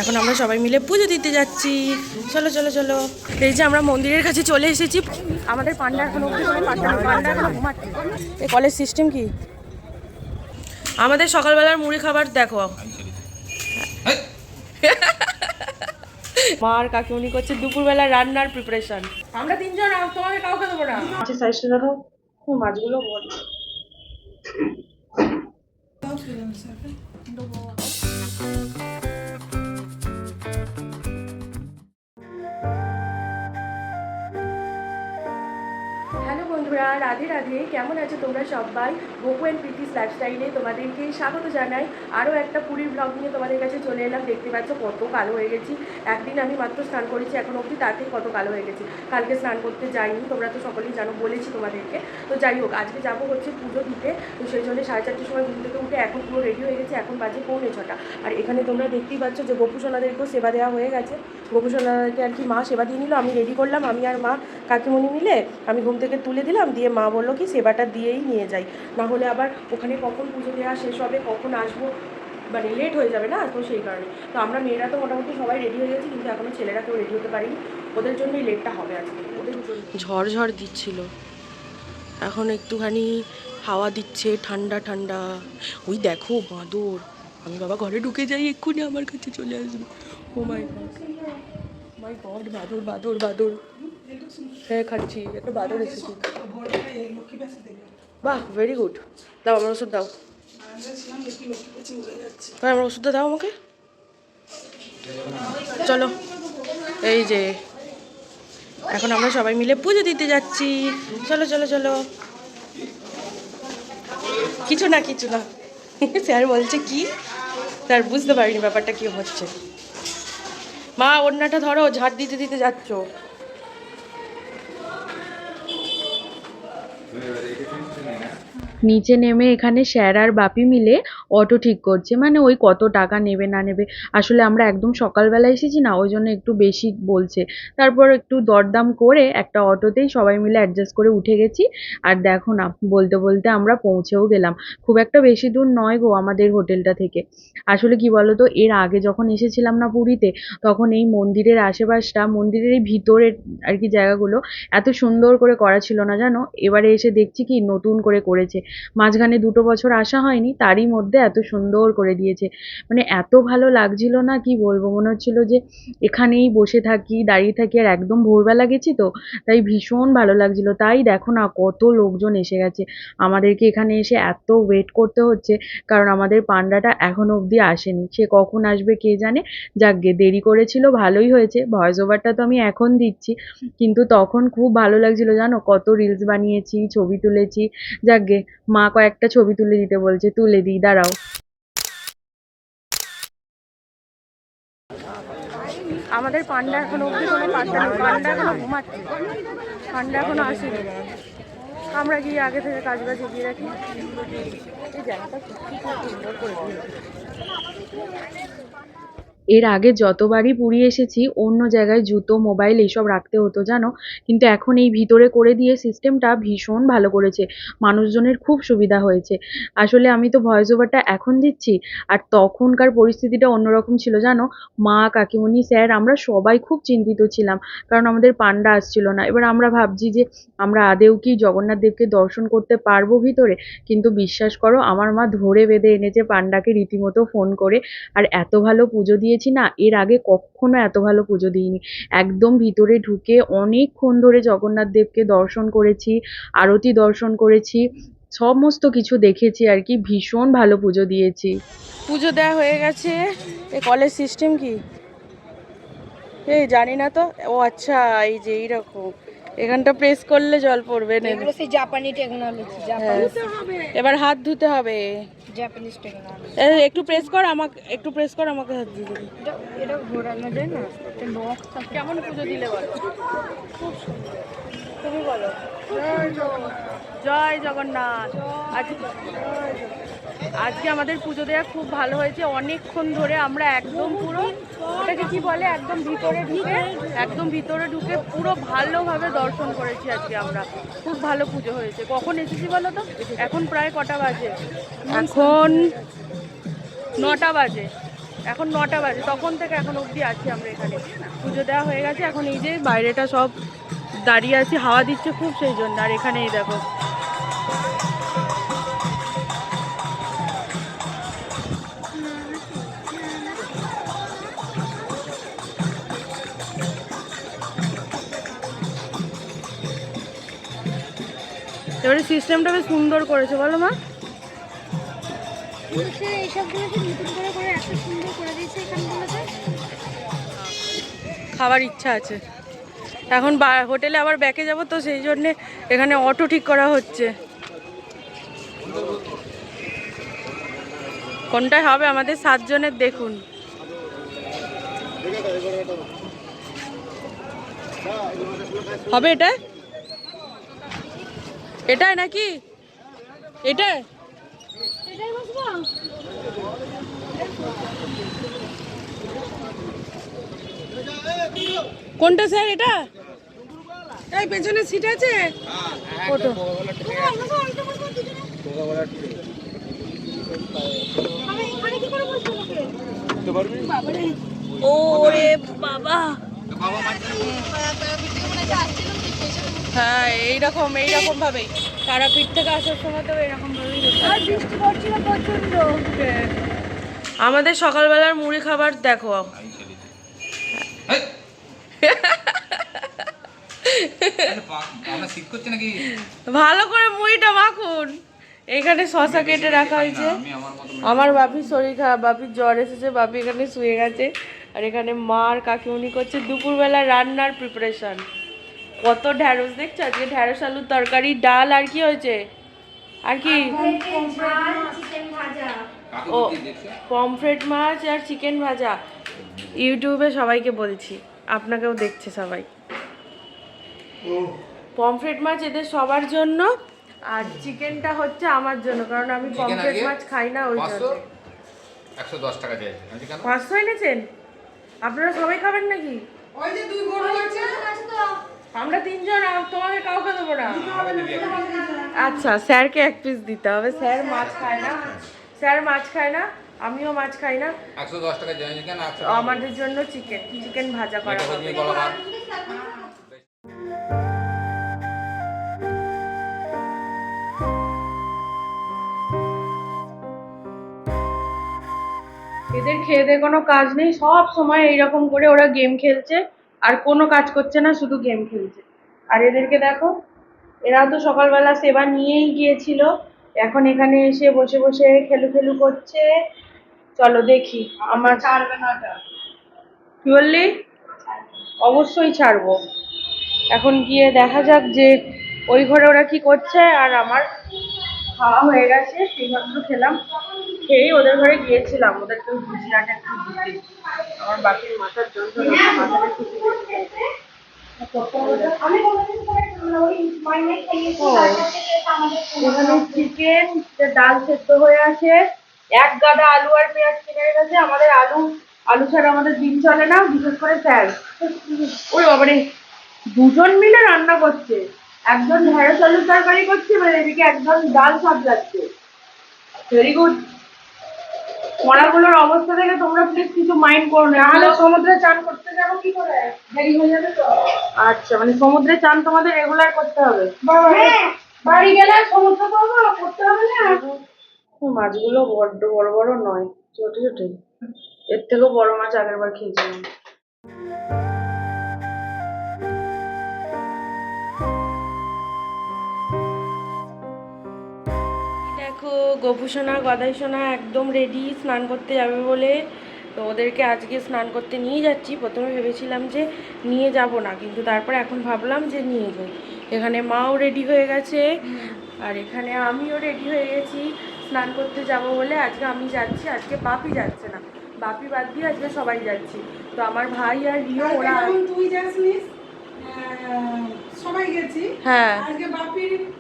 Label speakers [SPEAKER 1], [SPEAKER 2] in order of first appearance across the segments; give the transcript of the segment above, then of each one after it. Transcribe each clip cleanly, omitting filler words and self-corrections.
[SPEAKER 1] এখন আমরা সবাই মিলে পুজো দিতে যাচ্ছি। চলো চলো চলো। এই যে আমরা মন্দিরের কাছে চলে এসেছি। আমাদের পান্ডা এখনো পান্ডা এখনো ঘুমাচ্ছে। এই কলেজ সিস্টেম কি? আমাদের সকালবেলার মুড়ি খাবার দেখো। মার কাকিমুনি করছে দুপুরবেলা রান্নার প্রিপারেশন। আমরা তিনজন, তোমাদের কাউকে দেবো না। মাছের সাইজটা দেখো, মাছগুলো বড়। হ্যালো বন্ধুরা, রাধে রাধে। কেমন আছো তোমরা সবাই? গোকু অ্যান্ড প্রীতিস লাইফস্টাইলে তোমাদেরকে স্বাগত জানাই। আরও একটা পুরীর ব্লগ নিয়ে তোমাদের কাছে চলে এলাম। দেখতে পাচ্ছ কত কালো হয়ে গেছি। একদিন আমি মাত্র স্নান করেছি, এখন অবধি তাতেই কত কালো হয়ে গেছি। কালকে স্নান করতে যাইনি, তোমরা তো সকলেই জানো, বলেছি তোমাদেরকে। তো যাই হোক, আজকে যাবো হচ্ছে পুজো দিতে। তো সেই জন্য 4:30টার সময় ঘুম থেকে উঠে এখন পুরো রেডি হয়ে গেছে। এখন বাজে 6:45। আর এখানে তোমরা দেখতেই পাচ্ছ যে গোপুসোনাদেরকেও সেবা দেওয়া হয়ে গেছে। গোপুসোনাদেরকে আর কি মা সেবা দিয়ে নিল, আমি রেডি করলাম। আমি আর মা কাকিমণি মিলে আমি ঘুম থেকে তুলে দিলাম, দিয়ে মা বললো কি সেবাটা দিয়েই নিয়ে যাই, না হলে আবার ওখানে কখন পুজো দেওয়া শেষ হবে, কখন আসবো, মানে লেট হয়ে যাবে না। তো সেই কারণে তো আমরা মেয়েরা তো মোটামুটি সবাই রেডি হয়ে গেছি, কিন্তু এখনও ছেলেরা কেউ রেডি হতে পারিনি। ওদের জন্যই লেটটা হবে আজকে। ওদের ঝড় ঝড় দিচ্ছিল, এখন একটুখানি হাওয়া দিচ্ছে, ঠান্ডা ঠান্ডা। ওই দেখো বাঁদর। আমি বাবা ঘরে ঢুকে যাই, এক্ষুনি আমার কাছে চলে আসবে। ও মাই গড, মাই গড, বাদর বাদর বাদর। হ্যাঁ খাচ্ছি, একটা বাদর এসেছি। বাহ, ভেরি গুড। দাও আমার ওষুধ দাও। আমার ওষুধটা দাও আমাকে। চলো, এই যে এখন আমরা সবাই মিলে পুজো দিতে যাচ্ছি। চলো চলো চলো। কিছু না কিছু না, স্যার বলছে কি, স্যার বুঝতে পারিনি ব্যাপারটা কি হচ্ছে। মা ওড়নাটা ধরো, ঝাড় দিতে দিতে যাচ্ছ।
[SPEAKER 2] নিচে নেমে এখানে স্যার আর বাপি মিলে অটো ঠিক করছে, মানে ওই কত টাকা নেবে না নেবে। আসলে আমরা একদম সকালবেলা এসেছি না, ওই জন্য একটু বেশি বলছে। তারপর একটু দরদাম করে একটা অটোতেই সবাই মিলে অ্যাডজাস্ট করে উঠে গেছি। আর দেখো না, বলতে বলতে আমরা পৌঁছেও গেলাম। খুব একটা বেশি দূর নয় গো আমাদের হোটেলটা থেকে। আসলে কি বলতো, এর আগে যখন এসেছিলাম না পুরীতে, তখন এই মন্দিরের আশেপাশটা, মন্দিরের এই ভিতরের আর কি জায়গাগুলো এত সুন্দর করে করা ছিল না জানো। এবারে এসে দেখছি কি নতুন করে করেছে। মাঝখানে 2 বছর আসা হয়নি, তারই মধ্যে এত সুন্দর করে দিয়েছে। মানে এত ভালো লাগছিল না, কি বলবো, মনে হচ্ছিল যে এখানেই বসে থাকি, দাঁড়িয়ে থাকি। আর একদম ভোরবেলা গেছি তো, তাই ভীষণ ভালো লাগছিল। তাই দেখো না কত লোকজন এসে গেছে। আমাদেরকে এখানে এসে এত ওয়েট করতে হচ্ছে, কারণ আমাদের পান্ডাটা এখনো অবধি আসেনি। সে কখন আসবে কে জানে। যাকগে, দেরি করেছিল ভালোই হয়েছে। ভয়েস ওভারটা তো আমি এখন দিচ্ছি, কিন্তু তখন খুব ভালো লাগছিল জানো। কত রিলস বানিয়েছি, ছবি তুলেছি। যাকগে, মা কয়েকটা ছবি তুলে দিতে বলছে, তুলে দিই, দাঁড়াও।
[SPEAKER 1] আমাদের পান্ডা এখনো অবধি কোনো পাত্তা নেই। পান্ডা এখনো ঘুমাচ্ছে, পান্ডা এখনো আসেনি। আমরা গিয়ে আগে থেকে কাজ বাজ এগিয়ে রাখি। এই জায়গাটা খুব সুন্দর করে দিয়েছে।
[SPEAKER 2] এর আগে যতবারই পুরী এসেছি, অন্য জায়গায় জুতো, মোবাইল এইসব রাখতে হতো জানো। কিন্তু এখন এই ভিতরে করে দিয়ে সিস্টেমটা ভীষণ ভালো করেছে। মানুষজনের খুব সুবিধা হয়েছে। আসলে আমি তো ভয়েস ওভারটা এখন দিচ্ছি, আর তখনকার পরিস্থিতিটা অন্যরকম ছিল জানো। মা, কাকিমণি, স্যার, আমরা সবাই খুব চিন্তিত ছিলাম, কারণ আমাদের পান্ডা আসছিল না। এবার আমরা ভাবছি যে আমরা আদেও কি জগন্নাথ দেবকে দর্শন করতে পারবো ভিতরে। কিন্তু বিশ্বাস করো, আমার মা ধরে বেঁধে এনেছে পান্ডাকে রীতিমতো ফোন করে। আর এত ভালো পুজো দিয়েছি না, এর আগে কখনো এত ভালো পুজো দিইনি। একদম ভিতরে ঢুকে অনেকক্ষণ ধরে জগন্নাথ দেবকে দর্শন করেছি, আরতি দর্শন করেছি, সমস্ত কিছু দেখেছি আর কি। ভীষণ ভালো পুজো দিয়েছি।
[SPEAKER 1] পুজো দেওয়া হয়ে গেছে। এই কলেজ সিস্টেম কি এই জানি না তো। ও আচ্ছা, এই যে এইরকম এখানটা প্রেস করলে জল পড়বে না।
[SPEAKER 3] এগুলো সেই জাপানি টেকনোলজি,
[SPEAKER 1] এবার হাত ধুতে হবে।
[SPEAKER 3] Japanese technology.
[SPEAKER 1] একটু প্রেস কর আমাকে, একটু প্রেস কর আমাকে, হাত দিয়ে দিবি।
[SPEAKER 3] এটা ঘোরানো যায় না, একটা লক থাকে।
[SPEAKER 1] কেমন পুজো দিলে বলো?
[SPEAKER 3] খুব সুন্দর।
[SPEAKER 1] তুমি বলো। জয় জগন্নাথ। আজকে আমাদের পুজো দেওয়া খুব ভালো হয়েছে। অনেকক্ষণ ধরে আমরা একদম পুরো, ওটাকে কি বলে, একদম ভিতরে ঢুকে পুরো ভালোভাবে দর্শন করেছি আজকে আমরা। খুব ভালো পুজো হয়েছে। কখন এসেছি বলো তো? এখন প্রায় কটা বাজে? এখন 9টা বাজে। এখন 9টা বাজে, তখন থেকে এখন অবধি আছি আমরা এখানে। পুজো দেওয়া হয়ে গেছে, এখন এই যে বাইরেটা সব দাঁড়িয়ে আছি, হাওয়া দিচ্ছে খুব, সেই জন্য। আর এখানে এই দেখো এবারে সিস্টেমটা বেশ সুন্দর করেছে, বলো মা?
[SPEAKER 3] এইসবগুলোকে নতুন করে এত সুন্দর করে দিয়েছে এখানগুলোতে।
[SPEAKER 1] খাবার ইচ্ছা আছে এখন, হোটেলে আবার ব্যাকে যাব তো, সেই জন্যে এখানে অটো ঠিক করা হচ্ছে। কোনটায় হবে আমাদের 7 জনের দেখুন। হবে এটা, এটাই নাকি? এটাই কোনটা স্যার? এটা এই পেছনে সিট আছে ওটো। ওরে বাবা, হ্যাঁ এইরকম ভাবেই তারাপীঠ থেকে আসার সময় তো এরকম ভাবেই বৃষ্টি পড়ছিল প্রচন্ড। আমাদের সকালবেলার মুড়ি খাবার দেখো, ভালো করে মুড়িটা মাখুন। এখানে শশা কেটে রাখা হয়েছে, আমার বাপির শরীর খারাপ, বাপির জ্বর এসেছে, বাপি এখানে শুয়ে গেছে। আর এখানে মার কাকিমুনি করছে দুপুরবেলা রান্নার প্রিপারেশন। কত ঢ্যাঁড়স দেখছো, আজকে ঢ্যাঁড়স আলুর তরকারি, ডাল, আর কি হয়েছে, আর কি ও পমফ্রেট মাছ আর চিকেন ভাজা। ইউটিউবে সবাইকে বলছি, আপনাকেও দেখছে সবাই। পমফ্রেট মাছ এদের সবার জন্য, আর চিকেনটা হচ্ছে আমার জন্য, কারণ আমি পমফ্রেট মাছ খাই না, ওই জন্য।
[SPEAKER 4] 110 টাকা চাইছে।
[SPEAKER 1] 500 এনেছেন? আপনারা সবাই খাবেন নাকি?
[SPEAKER 5] ওই যে 2 গরু আছে
[SPEAKER 1] আমরা 3 জন, তোমাদের কাউকে দেবো না। আচ্ছা, স্যারকে 1 পিস দিতে হবে, স্যার মাছ খায় না, স্যার মাছ খায় না, আমিও মাছ খাই না।
[SPEAKER 4] 110 টাকা চাইছে কেন?
[SPEAKER 1] আমাদের জন্য চিকেন ভাজা করা হবে। এদের খেয়ে দিয়ে কোনো কাজ নেই, সব সময় এইরকম করে ওরা গেম খেলছে, আর কোনো কাজ করছে না, শুধু গেম খেলছে। আর এদেরকে দেখো, এরা তো সকালবেলা সেবা নিয়েই গিয়েছিল, এখন এখানে এসে বসে বসে খেলু করছে। চলো দেখি, আমার ছাড়বে না। কি বললি? অবশ্যই ছাড়বো। এখন গিয়ে দেখা যাক যে ওই ঘরে ওরা কি করছে। আর আমার খাওয়া হয়ে গেছে, সেইমাত্র খেলাম, খেয়েই ওদের ঘরে গিয়েছিলাম ওদেরকে গুজিয়াটা একটু দিতে। আমার বাকির মাথার যন্ত্রণা, মাথাটা একটু এখানে চিকেন, ডাল সেদ্ধ হয়ে আছে, 1 গাদা আলু আর পেঁয়াজ কিনে গেছে। আমাদের আলু ছাড়া আমাদের দিন চলে না, বিশেষ করে স্যার। ওই বাবারে, 2 জন মিলে রান্না করছে, একজন ঢেঁড়স আলুর তরকারি করছে, মানে এদিকে একজন ডাল সামলাচ্ছে। Very good. মরাগুলোর অবস্থা দেখে তোমরা প্লিজ কিছু মাইন্ড করো না, নাহলে সমুদ্রে চান করতে যাবো কি করে, দেরি হয়ে যাবে তো। আচ্ছা, মানে সমুদ্রে চান তোমাদের রেগুলার করতে হবে? বাড়ি গেলে সমুদ্র করতে হবে না। মাছগুলো বড্ড বড় বড় নয়, ছোট ছোট, এর থেকেও বড় মাছ আগের বার খেয়েছিলাম। দেখো, গোপু সোনা, গদাই সোনা একদম রেডি স্নান করতে যাবে বলে। তো ওদেরকে আজকে স্নান করতে নিয়ে যাচ্ছি। প্রথমে ভেবেছিলাম যে নিয়ে যাব না, কিন্তু তারপরে এখন ভাবলাম যে নিয়ে যাই। এখানে মাও রেডি হয়ে গেছে, আর এখানে আমিও রেডি হয়ে গেছি স্নান করতে যাব বলে। আজকে আমি যাচ্ছি, আজকে বাপি যাচ্ছে না, বাপি বাদ দিয়ে আজকে সবাই যাচ্ছি। তো আমার ভাই আর রিও, ওরা
[SPEAKER 5] তুই যাসনিস, সবাই গেছি।
[SPEAKER 1] হ্যাঁ,
[SPEAKER 5] আজকে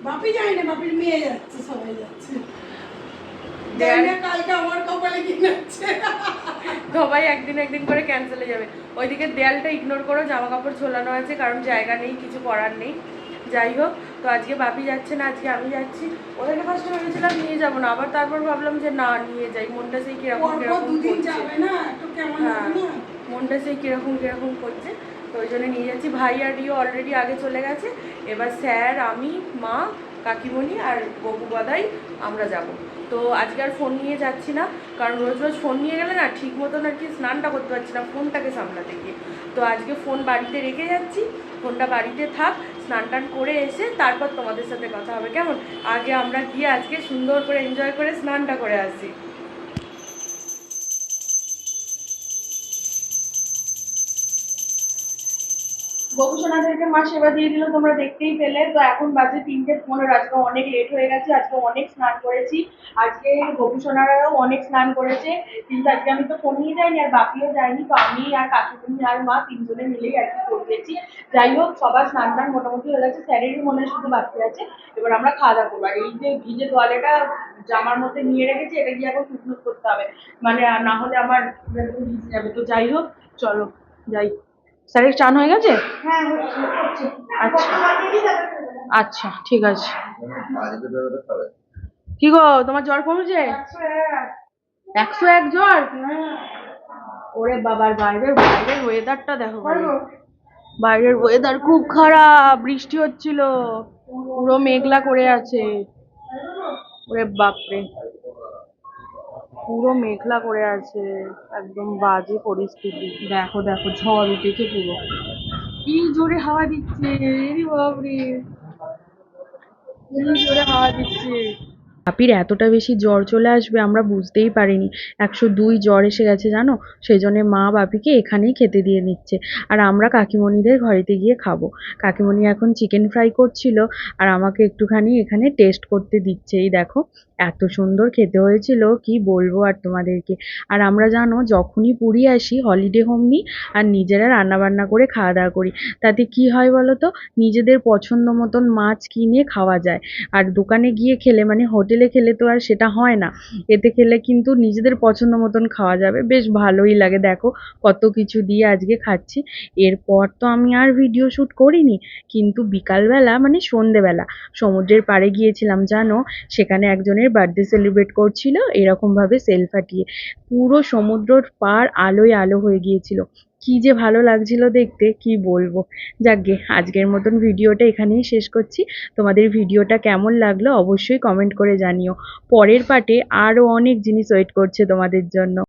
[SPEAKER 5] বাপি যায় না, বাপির মেয়ে যাচ্ছে, সবাই যাচ্ছে। কালকে আমার কপালে কি নাচ্ছে।
[SPEAKER 1] সবাই একদিন করে ক্যান্সেল হয়ে যাবে। ওইদিকে দেয়ালটা ইগনোর করো, জামা কাপড় ঝোলানো আছে, কারণ জায়গা নেই, কিছু করার নেই। যাই হোক, তো আজকে বাপি যাচ্ছে না, আজকে আমি যাচ্ছি। ওদেরকে ফার্স্টে ভেবেছিলাম নিয়ে যাবো না, আবার তারপর ভাবলাম যে না নিয়ে যাই, মনটা সেই কিরকম
[SPEAKER 5] পরপর
[SPEAKER 1] কিরকম
[SPEAKER 5] দুদিন
[SPEAKER 1] করছে।
[SPEAKER 5] যাবে না, একটু কেমন
[SPEAKER 1] হ্যাঁ,
[SPEAKER 5] লাগবে না?
[SPEAKER 1] মনটা সেই কিরকম কিরকম করছে, তো ওই জন্য নিয়ে যাচ্ছি। ভাই আর রিও অলরেডি আগে চলে গেছে, এবার স্যার, আমি, মা, কাকিমণি আর বকু গদাই আমরা যাব। তো আজকে আর ফোন নিয়ে যাচ্ছি না, কারণ রোজ রোজ ফোন নিয়ে গেলে না ঠিক মতন আর কি স্নানটা করতে পারছি না ফোনটাকে সামলাতে গিয়ে। তো আজকে ফোন বাড়িতে রেখে যাচ্ছি, ফোনটা বাড়িতে থাক, স্নান টান করে এসে তারপর তোমাদের সাথে কথা হবে, কেমন? আগে আমরা গিয়ে আজকে সুন্দর করে এনজয় করে স্নানটা করে আসি। বকুসোনাদেরকে মা সেবা দিয়ে দিল, তোমরা দেখতেই পেলে। তো এখন বাজে 3:15, আজকে অনেক লেট হয়ে গেছে, আজকে অনেক স্নান করেছি। আজকে বকুসোনারাও অনেক স্নান করেছে, কিন্তু আজকে আমি তো ফোন নিয়ে যাইনি আর বাপিও যায়নি, তো আমি আর কাকিমণি আর মা তিনজনে মিলেই আর কি করেছি। যাই হোক, সবার স্নান টান মোটামুটি হয়ে গেছে, স্যারেরই মনে হয় শুধু বাকি আছে। এবার আমরা খাওয়া দাওয়া করবো। আর এই যে ভিজে তোয়ালেটা জামার মধ্যে নিয়ে রেখেছি, এটা গিয়ে এখন টুকটুক করতে হবে, মানে আর না হলে আমার একদম ভিজে যাবে। তো যাই হোক, চলো যাই। স্যারের চান হয়ে গেছে?
[SPEAKER 5] হ্যাঁ, হচ্ছে।
[SPEAKER 1] আচ্ছা আচ্ছা, ঠিক আছে। কি গো, তোমার জ্বর কমেছে? 101 জ্বর? ওরে বাবার, বাইরের বাইরের ওয়েদারটা দেখো ভাই, বাইরের ওয়েদার খুব খারাপ, বৃষ্টি হচ্ছিল, পুরো মেঘলা করে আছে। ওরে বাপরে, পুরো মেঘলা করে আছে, একদম বাজে পরিস্থিতি। দেখো দেখো, ঝড় উঠেছে পুরো, কি জোরে হাওয়া দিচ্ছে, এরে বাপরে, কি জোরে হাওয়া দিচ্ছে। বাপির এতটা বেশি জ্বর চলে আসবে আমরা বুঝতেই পারিনি। 102 জ্বর এসে গেছে জানো, সেই জন্য মা বাপিকে এখানেই খেতে দিয়ে নিচ্ছে, আর আমরা কাকিমণিদের ঘরেতে গিয়ে খাবো। কাকিমণি এখন চিকেন ফ্রাই করছিল, আর আমাকে একটুখানি এখানে টেস্ট করতে দিচ্ছে। এই দেখো, এত সুন্দর খেতে হয়েছিল, কি বলবো আর তোমাদেরকে। আর আমরা জানো যখনই পুরী আসি হলিডে হোম নিই আর নিজেরা রান্নাবান্না করে খাওয়া দাওয়া করি, তাতে কি হয় বলো তো, নিজেদের পছন্দ মতন মাছ কিনে খাওয়া যায়। আর দোকানে গিয়ে খেলে, মানে হোটেলে খেলে তো আর সেটা হয় না। এতে খেলে কিন্তু নিজেদের পছন্দ মতন খাওয়া যাবে, বেশ ভালোই লাগে। দেখো কত কিছু দিয়ে আজকে খাচ্ছি। এরপর তো আমি আর ভিডিও শ্যুট করিনি, কিন্তু বিকালবেলা মানে সন্ধেবেলা সমুদ্রের পাড়ে গিয়েছিলাম জানো, সেখানে একজনের বার্থডে সেলিব্রেট করছিল এরকমভাবে সেল ফাটিয়ে, পুরো সমুদ্রের পাড় আলোয় আলো হয়ে গিয়েছিল। কি যে ভালো লাগছিল দেখতে, কি বলবো। যাকগে, আজকের মতন ভিডিওটা এখানেই শেষ করছি। তোমাদের ভিডিওটা কেমন লাগলো অবশ্যই কমেন্ট করে জানিও। পরের পার্টে আরও অনেক জিনিস ওয়েট করছে তোমাদের জন্য।